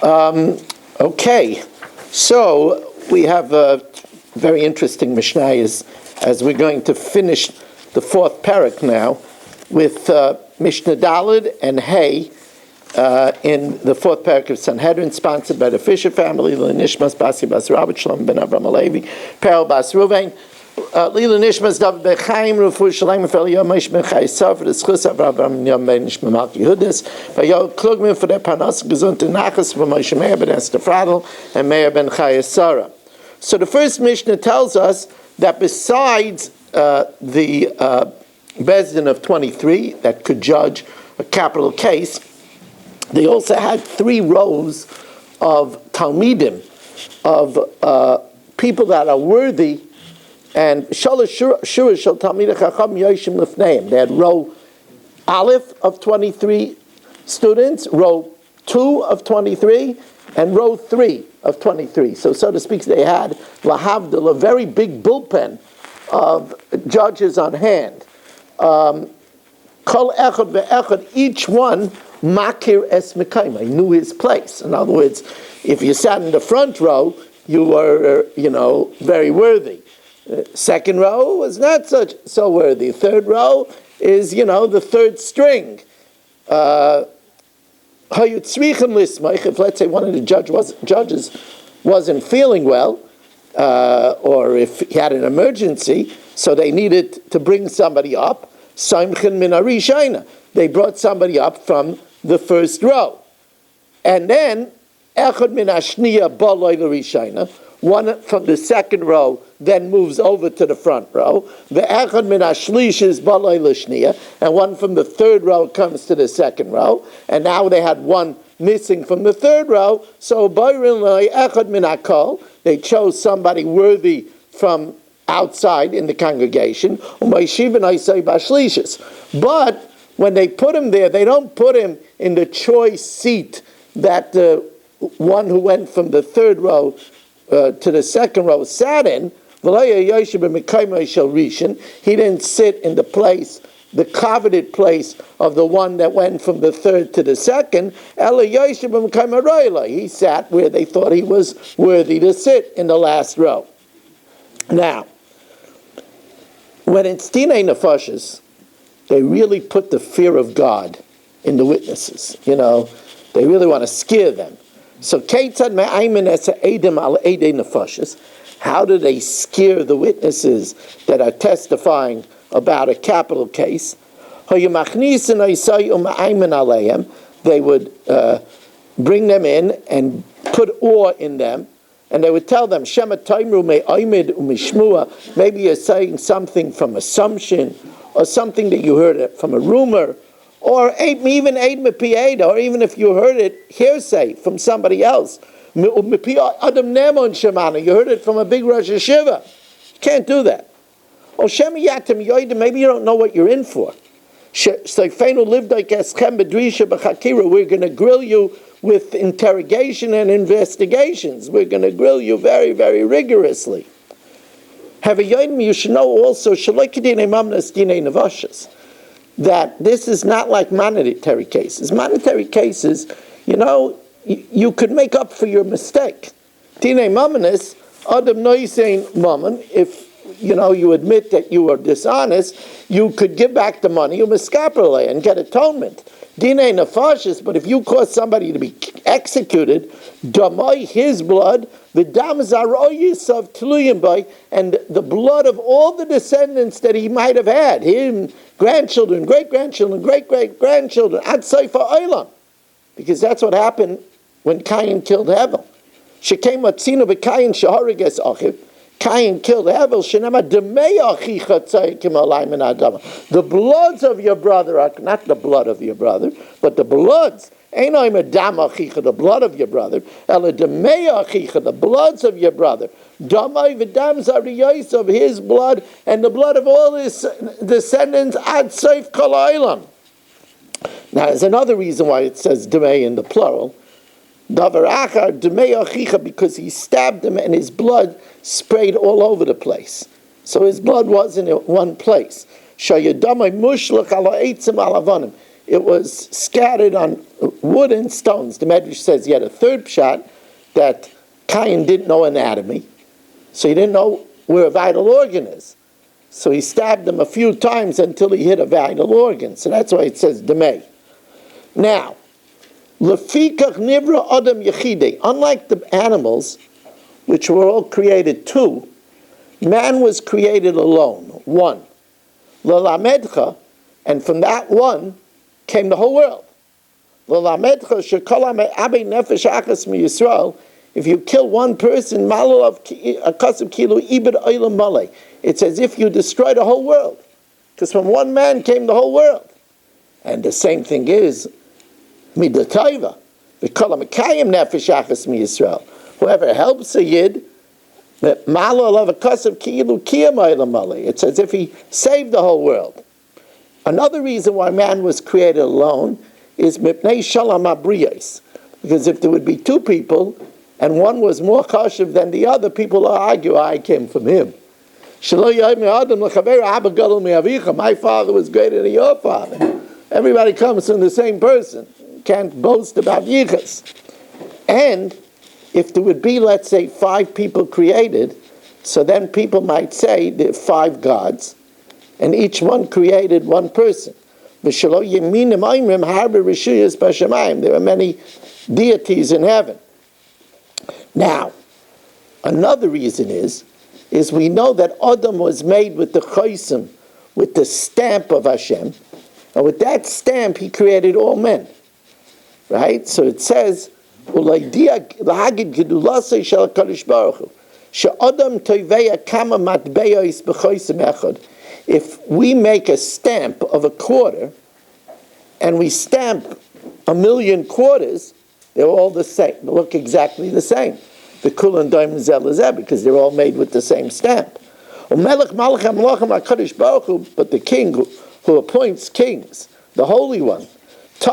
Okay, so we have a very interesting Mishnah as we're going to finish the fourth parak now with Mishnah Daled and Hay in the fourth parak of Sanhedrin, sponsored by the Fisher family, Nishmas Basi Bas Rabbi Shalom ben Avram Alevi, Perel Bas Ruvain, Lila Nishmas David Bechaim Rufu Shalem for Yomis ben Chaysav for the Schus of Avram Yom ben Nishma Malki Hudis, Vayo Klugman for the Panas Gesund to Nachas for Moshe Meir ben Esther Fradel and Meir ben Chayasara. So the first Mishnah tells us that besides the Bezdin of 23 that could judge a capital case, they also had 3 rows of Talmidim, of people that are worthy, and Shalosh Shura Shel Talmidei Chacham Yoshim Lifneim. They had row Aleph of 23 students, row 2 of 23, and row 3 of 23. So to speak, they had Lahavdil, a very big bullpen of judges on hand. Kol echad ve'echad, each one makir es mekayma, he knew his place. In other words, if you sat in the front row, you were, very worthy. Second row was not so worthy. Third row is, the third string. If let's say one of the judges wasn't feeling well, or if he had an emergency, so they needed to bring somebody up, they brought somebody up from the first row. And then, one from the second row then moves over to the front row. And one from the third row comes to the second row. And now they had one missing from the third row. So they chose somebody worthy from outside in the congregation. But when they put him there, they don't put him in the choice seat that the one who went from the third row to the second row sat in. He didn't sit in the place, the coveted place of the one that went from the third to the second. He sat where they thought he was worthy to sit, in the last row. Now, when it's Dinei Nefashis, they really put the fear of God in the witnesses. They really want to scare them. So, how do they scare the witnesses that are testifying about a capital case? They would bring them in and put awe in them, and they would tell them, maybe you're saying something from assumption, or something that you heard from a rumor, or even or even if you heard it hearsay from somebody else. You heard it from a big Rosh Hashiva. You can't do that. Maybe you don't know what you're in for. We're going to grill you with interrogation and investigations. We're going to grill you very, very rigorously. You should know also that this is not like monetary cases. Monetary cases, you could make up for your mistake. Tinei mamanis, adam noisein mammon, if you admit that you were dishonest, you could give back the money, you miskapele, and get atonement. Dinei nefashis, but if you cause somebody to be executed, damai, his blood, the dam zaroyis of tluyim by, and the blood of all the descendants that he might have had, him, grandchildren, great-grandchildren, great-great-grandchildren, ad seifa olam. Because that's what happened when Cain killed Hevel. Shekem matzino b'Cain shehariges achiv. Cain killed Hevel. Shenema demei achicha tzaykim alayim min adama. The bloods of your brother are not the blood of your brother, but the bloods. Einay medam achicha, the blood of your brother. Ela demei achicha, the bloods of your brother. Damai v'dam zariyos, of his blood and the blood of all his descendants. Ad seif kol ha'olam. Now, there's another reason why it says demei in the plural. Davar achar demei achicha, because he stabbed him and his blood sprayed all over the place. So his blood wasn't in one place. Shayadamai mushlach ala eitzim alavanim. it was scattered on wood and stones. The Medrash says yet a third pshat, that Cain didn't know anatomy, so he didn't know where a vital organ is. So he stabbed him a few times until he hit a vital organ. So that's why it says Demei. Now, Lefikach Nivra Adam Yechide, unlike the animals, which were all created two, man was created alone, one. L'lamedcha, and from that one came the whole world. L'lamedcha shekol ha'me'abei nefesh achas miYisrael. If you kill one person, malol akasav kilu ibed olam malei. It's as if you destroy the whole world, because from one man came the whole world. And the same thing is midatayva. V'kol ha'mekayim nefesh achas miYisrael. Whoever helps a yid, malol akasav kilu kiyam olam malei. It's as if he saved the whole world. Another reason why man was created alone is mipnei shalom habriyos, because if there would be two people and one was more chashuv than the other, people will argue, I came from him. My father was greater than your father. Everybody comes from the same person. Can't boast about yichus. And if there would be, let's say, 5 people created, so then people might say there are 5 gods, and each one created one person. There are many deities in heaven. Now, another reason is we know that Adam was made with the chosim, with the stamp of Hashem, and with that stamp he created all men. Right? So it says, if we make a stamp of a quarter, and we stamp 1,000,000 quarters, they're all the same. They look exactly the same. The kul and daim zelazeh, because they're all made with the same stamp. But the king who appoints kings, the Holy One, he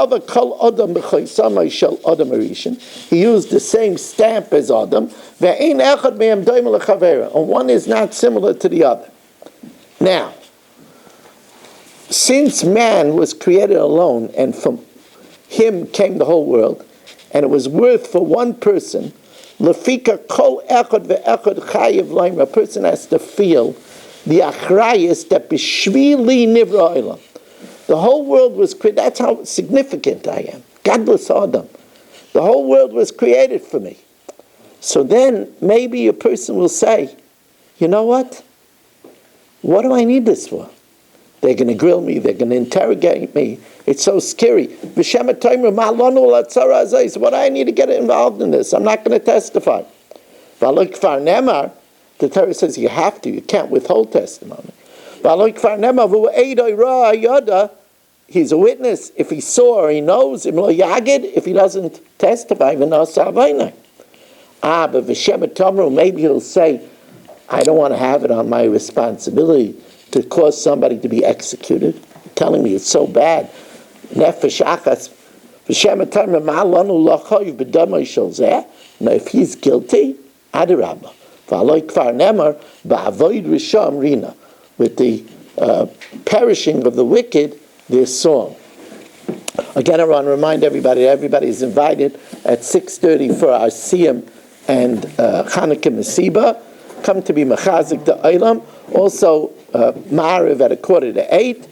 used the same stamp as Adam, and one is not similar to the other. Now, since man was created alone, and from him came the whole world, and it was worth for one person, lefika kol echad ve'echad chayiv laim, a person has to feel the achrayus that b'shvili nivra olam. The whole world was created. That's how significant I am. Godless Adam. The whole world was created for me. So then maybe a person will say, you know what? What do I need this for? They're going to grill me. They're going to interrogate me. It's so scary. So what do I need to get involved in this? I'm not going to testify. The Torah says you have to. You can't withhold testimony. He's a witness. If he saw or he knows, if he doesn't testify, but maybe he'll say, I don't want to have it on my responsibility to cause somebody to be executed. You're telling me it's so bad. Nefesh achas. Now, if he's guilty, adarabba. With the perishing of the wicked, there's song. Again, I want to remind everybody is invited at 6:30 for our Siyam and Chanukah Mesiba. Come to be mechazik the Olam. Also, Ma'ariv at 7:45.